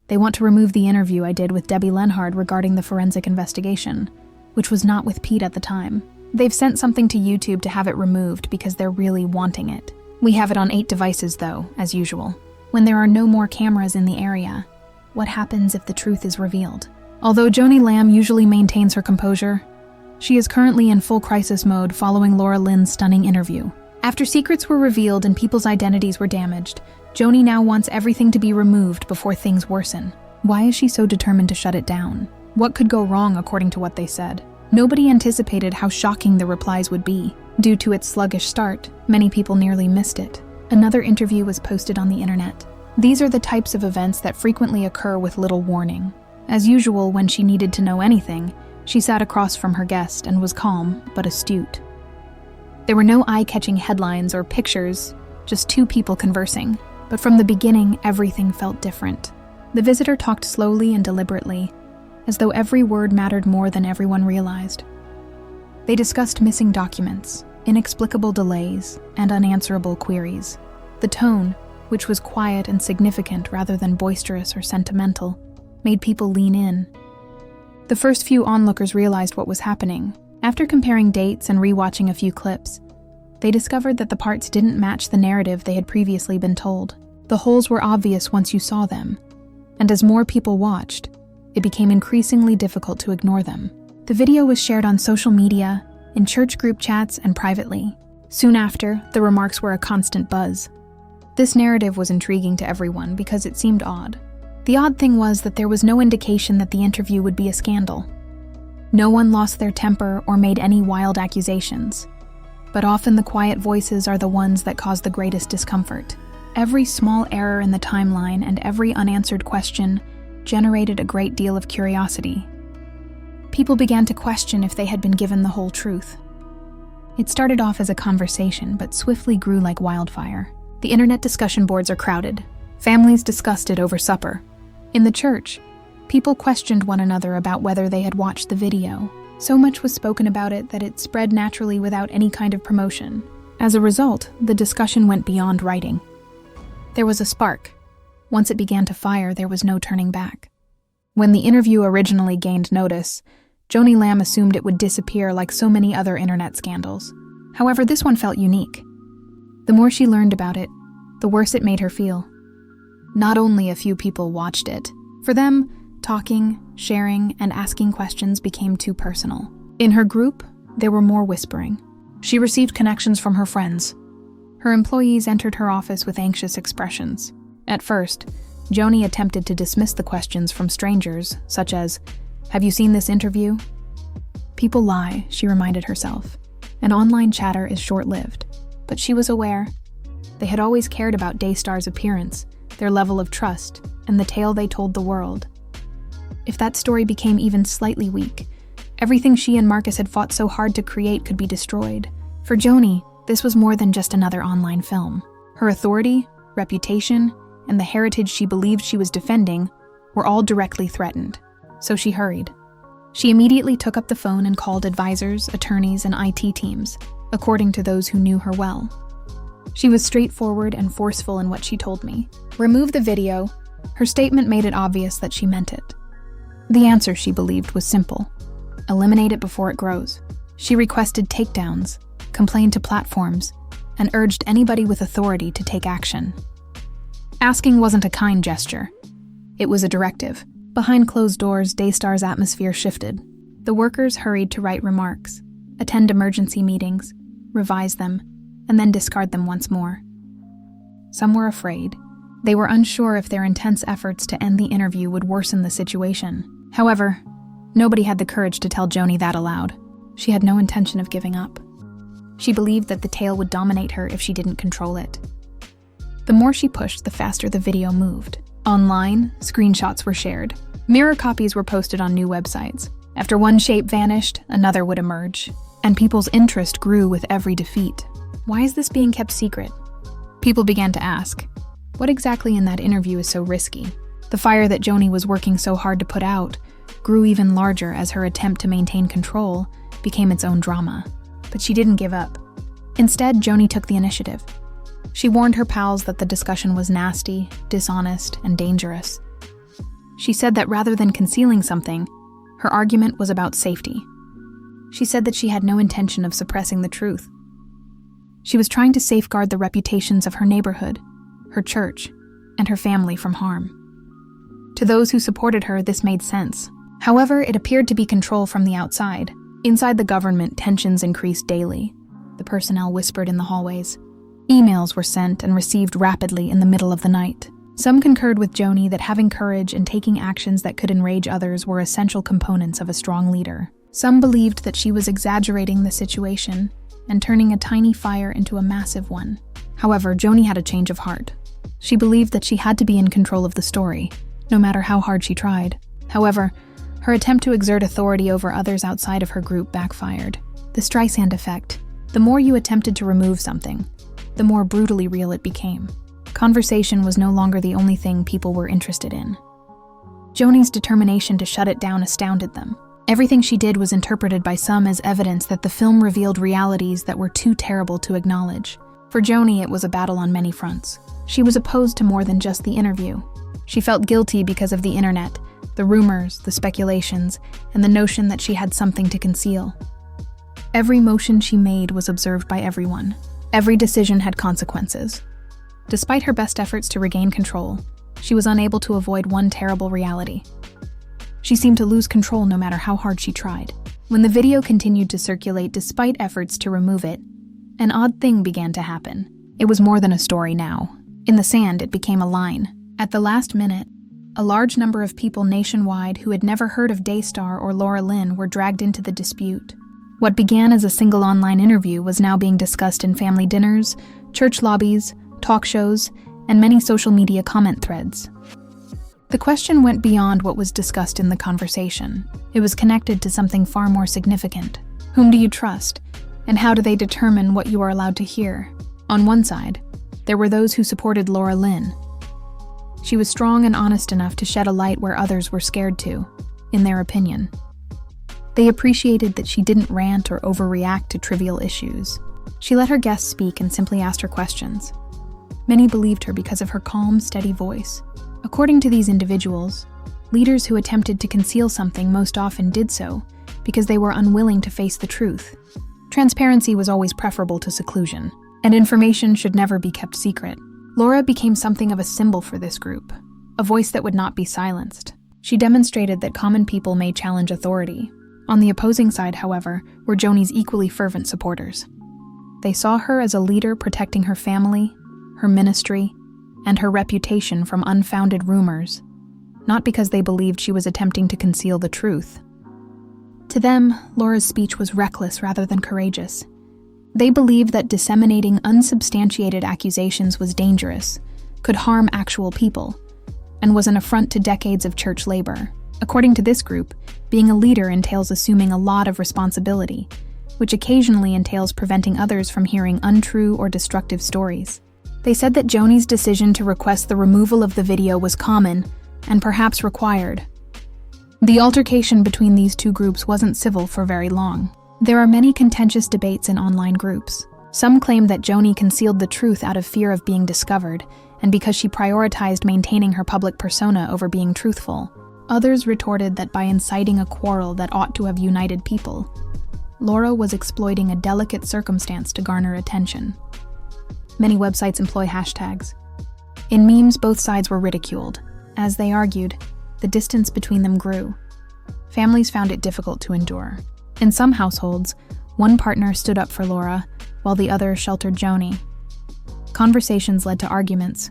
They want to remove the interview I did with Debbie Lenhard regarding the forensic investigation, which was not with Pete at the time. They've sent something to YouTube to have it removed because they're really wanting it. We have it on 8 devices though, as usual. When there are no more cameras in the area, what happens if the truth is revealed? Although Joni Lamb usually maintains her composure, she is currently in full crisis mode following Laura Lynn's stunning interview. After secrets were revealed and people's identities were damaged, Joni now wants everything to be removed before things worsen. Why is she so determined to shut it down? What could go wrong according to what they said? Nobody anticipated how shocking the replies would be. Due to its sluggish start, many people nearly missed it. Another interview was posted on the internet. These are the types of events that frequently occur with little warning. As usual, when she needed to know anything, she sat across from her guest and was calm but astute. There were no eye-catching headlines or pictures, just 2 people conversing. But from the beginning, everything felt different. The visitor talked slowly and deliberately, as though every word mattered more than everyone realized. They discussed missing documents, inexplicable delays, and unanswerable queries. The tone, which was quiet and significant rather than boisterous or sentimental, made people lean in. The first few onlookers realized what was happening. After comparing dates and rewatching a few clips, they discovered that the parts didn't match the narrative they had previously been told. The holes were obvious once you saw them, and as more people watched, it became increasingly difficult to ignore them. The video was shared on social media, in church group chats, and privately. Soon after, the remarks were a constant buzz. This narrative was intriguing to everyone because it seemed odd. The odd thing was that there was no indication that the interview would be a scandal. No one lost their temper or made any wild accusations. But often the quiet voices are the ones that cause the greatest discomfort. Every small error in the timeline and every unanswered question generated a great deal of curiosity. People began to question if they had been given the whole truth. It started off as a conversation, but swiftly grew like wildfire. The internet discussion boards are crowded. Families discussed it over supper. In the church, people questioned one another about whether they had watched the video. So much was spoken about it that it spread naturally without any kind of promotion. As a result, the discussion went beyond writing. There was a spark. Once it began to fire, there was no turning back. When the interview originally gained notice, Joni Lamb assumed it would disappear like so many other internet scandals. However, this one felt unique. The more she learned about it, the worse it made her feel. Not only a few people watched it. For them, talking, sharing, and asking questions became too personal. In her group, there were more whispering. She received connections from her friends. Her employees entered her office with anxious expressions. At first, Joni attempted to dismiss the questions from strangers, such as, "Have you seen this interview?" People lie, she reminded herself. And online chatter is short-lived. But she was aware. They had always cared about Daystar's appearance, their level of trust, and the tale they told the world. If that story became even slightly weak, everything she and Marcus had fought so hard to create could be destroyed. For Joni, this was more than just another online film. Her authority, reputation, and the heritage she believed she was defending were all directly threatened. So she hurried. She immediately took up the phone and called advisors, attorneys, and IT teams, according to those who knew her well. She was straightforward and forceful in what she told me. Remove the video. Her statement made it obvious that she meant it. The answer, she believed, was simple. Eliminate it before it grows. She requested takedowns, complained to platforms, and urged anybody with authority to take action. Asking wasn't a kind gesture. It was a directive. Behind closed doors, Daystar's atmosphere shifted. The workers hurried to write remarks, attend emergency meetings, revise them, and then discard them once more. Some were afraid. They were unsure if their intense efforts to end the interview would worsen the situation. However, nobody had the courage to tell Joni that aloud. She had no intention of giving up. She believed that the tale would dominate her if she didn't control it. The more she pushed, the faster the video moved. Online, screenshots were shared. Mirror copies were posted on new websites. After one shape vanished, another would emerge. And people's interest grew with every defeat. Why is this being kept secret? People began to ask, what exactly in that interview is so risky? The fire that Joni was working so hard to put out grew even larger as her attempt to maintain control became its own drama. But she didn't give up. Instead, Joni took the initiative. She warned her pals that the discussion was nasty, dishonest, and dangerous. She said that rather than concealing something, her argument was about safety. She said that she had no intention of suppressing the truth. She was trying to safeguard the reputations of her neighborhood, her church, and her family from harm. To those who supported her, this made sense. However, it appeared to be control from the outside. Inside the government, tensions increased daily. The personnel whispered in the hallways. Emails were sent and received rapidly in the middle of the night. Some concurred with Joni that having courage and taking actions that could enrage others were essential components of a strong leader. Some believed that she was exaggerating the situation and turning a tiny fire into a massive one. However, Joni had a change of heart. She believed that she had to be in control of the story, no matter how hard she tried. However, her attempt to exert authority over others outside of her group backfired. The Streisand effect. The more you attempted to remove something, the more brutally real it became. Conversation was no longer the only thing people were interested in. Joni's determination to shut it down astounded them. Everything she did was interpreted by some as evidence that the film revealed realities that were too terrible to acknowledge. For Joni, it was a battle on many fronts. She was opposed to more than just the interview. She felt guilty because of the internet, the rumors, the speculations, and the notion that she had something to conceal. Every motion she made was observed by everyone. Every decision had consequences. Despite her best efforts to regain control, she was unable to avoid one terrible reality. She seemed to lose control no matter how hard she tried. When the video continued to circulate despite efforts to remove it, an odd thing began to happen. It was more than a story now. In the sand, it became a line. At the last minute, a large number of people nationwide who had never heard of Daystar or Lynn were dragged into the dispute. What began as a single online interview was now being discussed in family dinners, church lobbies, talk shows, and many social media comment threads. The question went beyond what was discussed in the conversation. It was connected to something far more significant. Whom do you trust, and how do they determine what you are allowed to hear? On one side, there were those who supported Lynn. She was strong and honest enough to shed a light where others were scared to, in their opinion. They appreciated that she didn't rant or overreact to trivial issues. She let her guests speak and simply asked her questions. Many believed her because of her calm, steady voice. According to these individuals, leaders who attempted to conceal something most often did so because they were unwilling to face the truth. Transparency was always preferable to seclusion, and information should never be kept secret. Laura became something of a symbol for this group, a voice that would not be silenced. She demonstrated that common people may challenge authority. On the opposing side, however, were Joni's equally fervent supporters. They saw her as a leader protecting her family, her ministry, and her reputation from unfounded rumors, not because they believed she was attempting to conceal the truth. To them, Laura's speech was reckless rather than courageous. They believed that disseminating unsubstantiated accusations was dangerous, could harm actual people, and was an affront to decades of church labor. According to this group, being a leader entails assuming a lot of responsibility, which occasionally entails preventing others from hearing untrue or destructive stories. They said that Joni's decision to request the removal of the video was common and perhaps required. The altercation between these two groups wasn't civil for very long. There are many contentious debates in online groups. Some claim that Joni concealed the truth out of fear of being discovered, and because she prioritized maintaining her public persona over being truthful. Others retorted that by inciting a quarrel that ought to have united people, Laura was exploiting a delicate circumstance to garner attention. Many websites employ hashtags. In memes, both sides were ridiculed. As they argued, the distance between them grew. Families found it difficult to endure. In some households, one partner stood up for Laura, while the other sheltered Joni. Conversations led to arguments.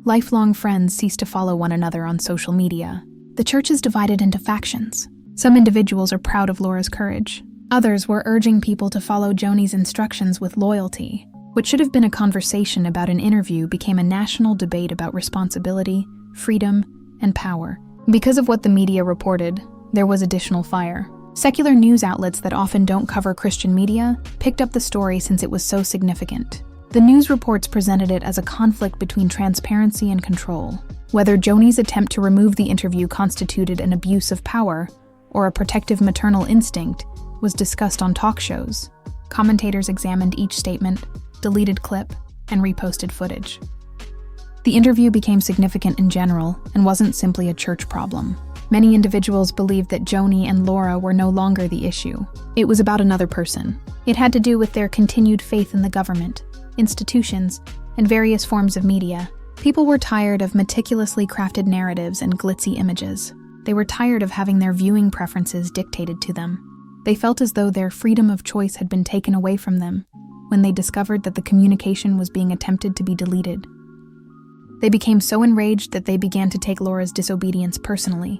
Lifelong friends ceased to follow one another on social media. The church is divided into factions. Some individuals are proud of Laura's courage. Others were urging people to follow Joni's instructions with loyalty. What should have been a conversation about an interview became a national debate about responsibility, freedom, and power. Because of what the media reported, there was additional fire. Secular news outlets that often don't cover Christian media picked up the story since it was so significant. The news reports presented it as a conflict between transparency and control. Whether Joni's attempt to remove the interview constituted an abuse of power or a protective maternal instinct was discussed on talk shows. Commentators examined each statement, deleted clip, and reposted footage. The interview became significant in general and wasn't simply a church problem. Many individuals believed that Joni and Laura were no longer the issue. It was about another person. It had to do with their continued faith in the government, institutions, and various forms of media. People were tired of meticulously crafted narratives and glitzy images. They were tired of having their viewing preferences dictated to them. They felt as though their freedom of choice had been taken away from them when they discovered that the communication was being attempted to be deleted. They became so enraged that they began to take Laura's disobedience personally.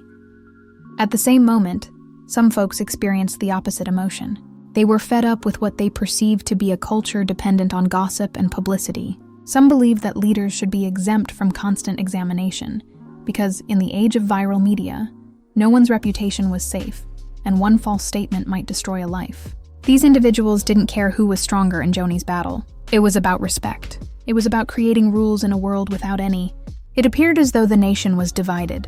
At the same moment, some folks experienced the opposite emotion. They were fed up with what they perceived to be a culture dependent on gossip and publicity. Some believed that leaders should be exempt from constant examination, because in the age of viral media, no one's reputation was safe, and one false statement might destroy a life. These individuals didn't care who was stronger in Joni's battle. It was about respect. It was about creating rules in a world without any. It appeared as though the nation was divided.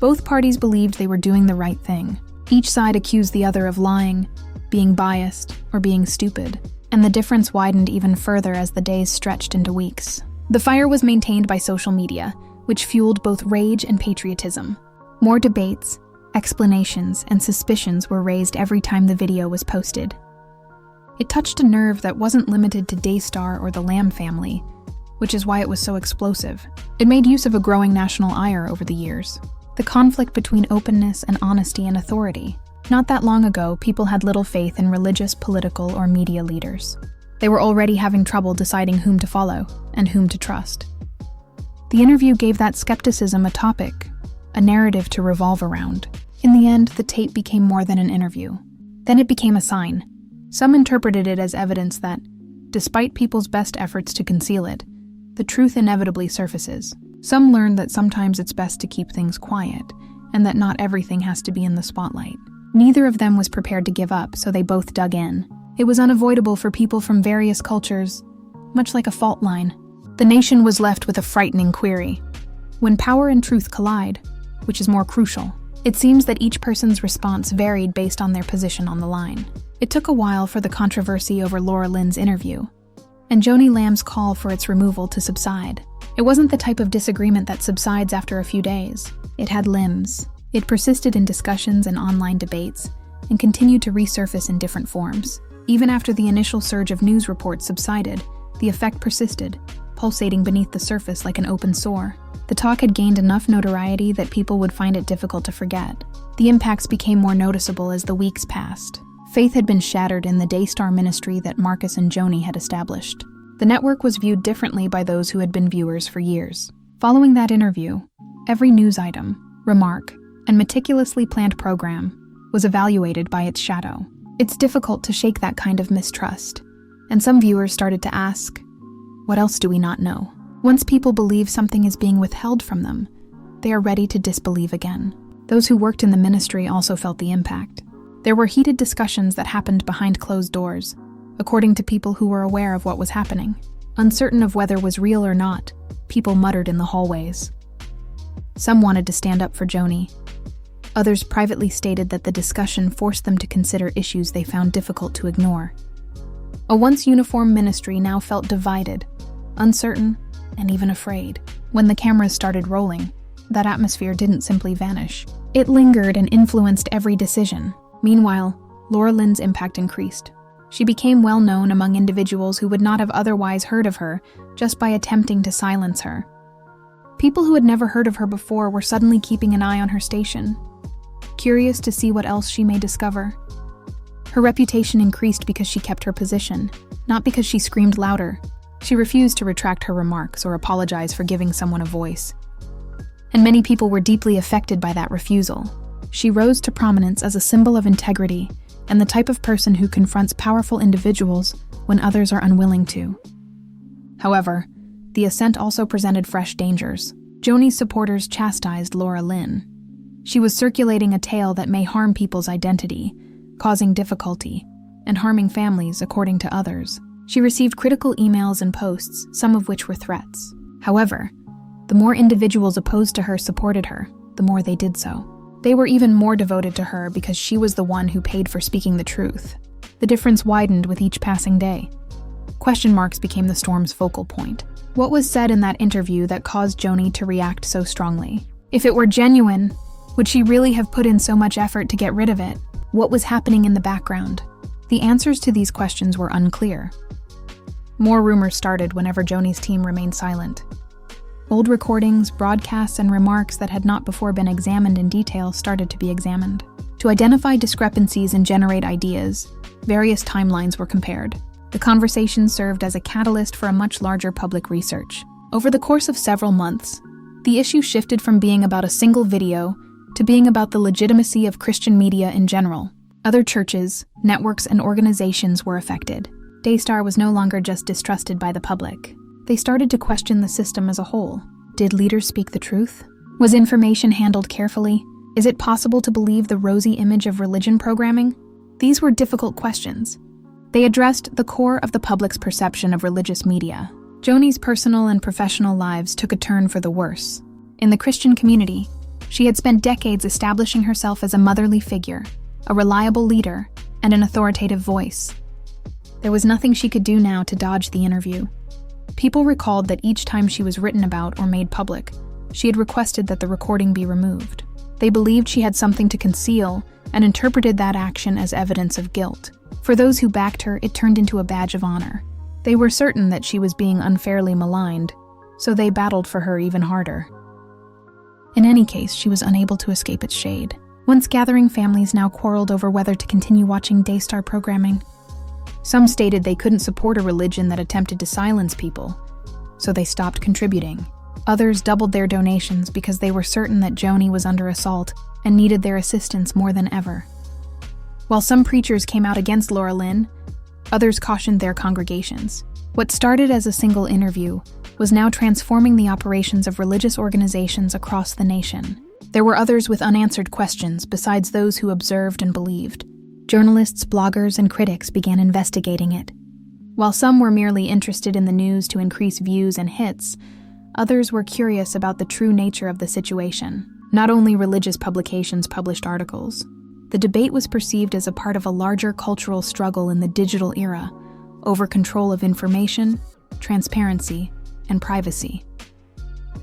Both parties believed they were doing the right thing. Each side accused the other of lying, being biased, or being stupid, and the difference widened even further as the days stretched into weeks. The fire was maintained by social media, which fueled both rage and patriotism. More debates, explanations, and suspicions were raised every time the video was posted. It touched a nerve that wasn't limited to Daystar or the Lamb family, which is why it was so explosive. It made use of a growing national ire over the years. The conflict between openness and honesty and authority. Not that long ago, people had little faith in religious, political, or media leaders. They were already having trouble deciding whom to follow and whom to trust. The interview gave that skepticism a topic, a narrative to revolve around. In the end, the tape became more than an interview. Then it became a sign. Some interpreted it as evidence that, despite people's best efforts to conceal it, the truth inevitably surfaces. Some learned that sometimes it's best to keep things quiet, and that not everything has to be in the spotlight. Neither of them was prepared to give up, so they both dug in. It was unavoidable for people from various cultures, much like a fault line. The nation was left with a frightening query. When power and truth collide, which is more crucial? It seems that each person's response varied based on their position on the line. It took a while for the controversy over Laura Lynn's interview, and Joni Lamb's call for its removal to subside. It wasn't the type of disagreement that subsides after a few days. It had limbs. It persisted in discussions and online debates, and continued to resurface in different forms. Even after the initial surge of news reports subsided, the effect persisted, pulsating beneath the surface like an open sore. The talk had gained enough notoriety that people would find it difficult to forget. The impacts became more noticeable as the weeks passed. Faith had been shattered in the Daystar ministry that Marcus and Joni had established. The network was viewed differently by those who had been viewers for years. Following that interview, every news item, remark, and meticulously planned program was evaluated by its shadow. It's difficult to shake that kind of mistrust, and some viewers started to ask, what else do we not know? Once people believe something is being withheld from them, they are ready to disbelieve again. Those who worked in the ministry also felt the impact. There were heated discussions that happened behind closed doors, according to people who were aware of what was happening. Uncertain of whether it was real or not, people muttered in the hallways. Some wanted to stand up for Joni. Others privately stated that the discussion forced them to consider issues they found difficult to ignore. A once uniform ministry now felt divided, uncertain, and even afraid. When the cameras started rolling, that atmosphere didn't simply vanish. It lingered and influenced every decision. Meanwhile, Laura Lynn's impact increased. She became well known among individuals who would not have otherwise heard of her just by attempting to silence her. People who had never heard of her before were suddenly keeping an eye on her station, curious to see what else she may discover. Her reputation increased because she kept her position, not because she screamed louder. She refused to retract her remarks or apologize for giving someone a voice. And many people were deeply affected by that refusal. She rose to prominence as a symbol of integrity and the type of person who confronts powerful individuals when others are unwilling to. However, the ascent also presented fresh dangers. Joni's supporters chastised Laura Lynn. She was circulating a tale that may harm people's identity, causing difficulty, and harming families according to others. She received critical emails and posts, some of which were threats. However, the more individuals opposed to her supported her, the more they did so. They were even more devoted to her because she was the one who paid for speaking the truth. The difference widened with each passing day. Question marks became the storm's focal point. What was said in that interview that caused Joni to react so strongly? If it were genuine, would she really have put in so much effort to get rid of it? What was happening in the background? The answers to these questions were unclear. More rumors started whenever Joni's team remained silent. Old recordings, broadcasts, and remarks that had not before been examined in detail started to be examined. To identify discrepancies and generate ideas, various timelines were compared. The conversation served as a catalyst for a much larger public research. Over the course of several months, the issue shifted from being about a single video to being about the legitimacy of Christian media in general. Other churches, networks, and organizations were affected. Daystar was no longer just distrusted by the public. They started to question the system as a whole. Did leaders speak the truth? Was information handled carefully? Is it possible to believe the rosy image of religion programming? These were difficult questions. They addressed the core of the public's perception of religious media. Joni's personal and professional lives took a turn for the worse. In the Christian community, she had spent decades establishing herself as a motherly figure, a reliable leader, and an authoritative voice. There was nothing she could do now to dodge the interview. People recalled that each time she was written about or made public, she had requested that the recording be removed. They believed she had something to conceal and interpreted that action as evidence of guilt. For those who backed her, it turned into a badge of honor. They were certain that she was being unfairly maligned, so they battled for her even harder. In any case, she was unable to escape its shade. Once gathering families now quarreled over whether to continue watching Daystar programming. Some stated they couldn't support a religion that attempted to silence people, so they stopped contributing. Others doubled their donations because they were certain that Joni was under assault and needed their assistance more than ever. While some preachers came out against Lynn, others cautioned their congregations. What started as a single interview was now transforming the operations of religious organizations across the nation. There were others with unanswered questions besides those who observed and believed. Journalists, bloggers, and critics began investigating it. While some were merely interested in the news to increase views and hits, others were curious about the true nature of the situation. Not only religious publications published articles. The debate was perceived as a part of a larger cultural struggle in the digital era over control of information, transparency, and privacy.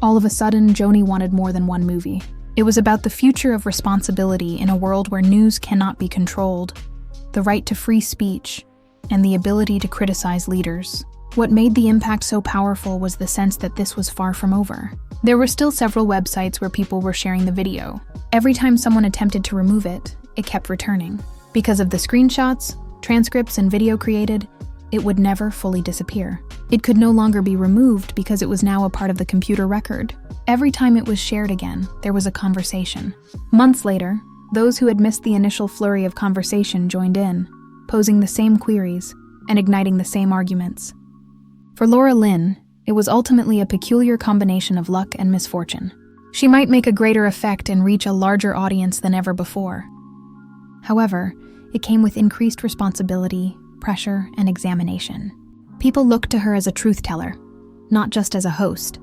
All of a sudden, Joni wanted more than one movie. It was about the future of responsibility in a world where news cannot be controlled, the right to free speech, and the ability to criticize leaders. What made the impact so powerful was the sense that this was far from over. There were still several websites where people were sharing the video. Every time someone attempted to remove it, it kept returning. Because of the screenshots, transcripts, and video created, it would never fully disappear. It could no longer be removed because it was now a part of the computer record. Every time it was shared again, there was a conversation. Months later, those who had missed the initial flurry of conversation joined in, posing the same queries and igniting the same arguments. For Lynn, it was ultimately a peculiar combination of luck and misfortune. She might make a greater effect and reach a larger audience than ever before. However, it came with increased responsibility, pressure, and examination. People looked to her as a truth teller, not just as a host.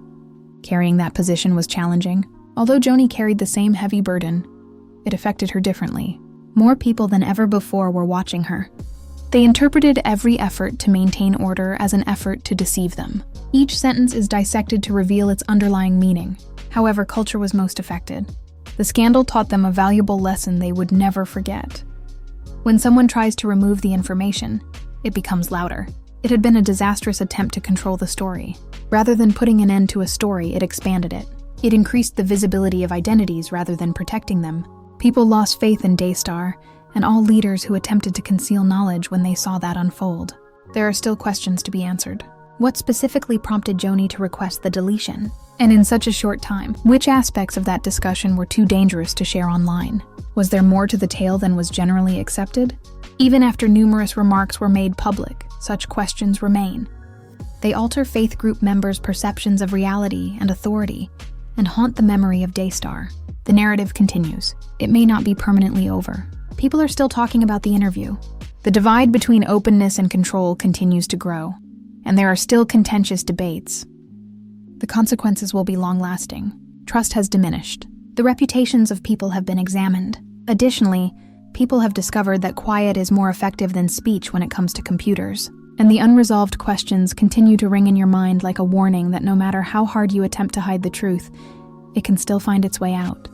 Carrying that position was challenging. Although Joni carried the same heavy burden, it affected her differently. More people than ever before were watching her. They interpreted every effort to maintain order as an effort to deceive them. Each sentence is dissected to reveal its underlying meaning. However, culture was most affected. The scandal taught them a valuable lesson they would never forget. When someone tries to remove the information, it becomes louder. It had been a disastrous attempt to control the story. Rather than putting an end to a story, it expanded it. It increased the visibility of identities rather than protecting them. People lost faith in Daystar and all leaders who attempted to conceal knowledge when they saw that unfold. There are still questions to be answered. What specifically prompted Joni to request the deletion? And in such a short time, which aspects of that discussion were too dangerous to share online? Was there more to the tale than was generally accepted? Even after numerous remarks were made public, such questions remain. They alter faith group members' perceptions of reality and authority, and haunt the memory of Daystar. The narrative continues. It may not be permanently over. People are still talking about the interview. The divide between openness and control continues to grow, and there are still contentious debates. The consequences will be long-lasting. Trust has diminished. The reputations of people have been examined. Additionally, people have discovered that quiet is more effective than speech when it comes to computers. And the unresolved questions continue to ring in your mind like a warning that no matter how hard you attempt to hide the truth, it can still find its way out.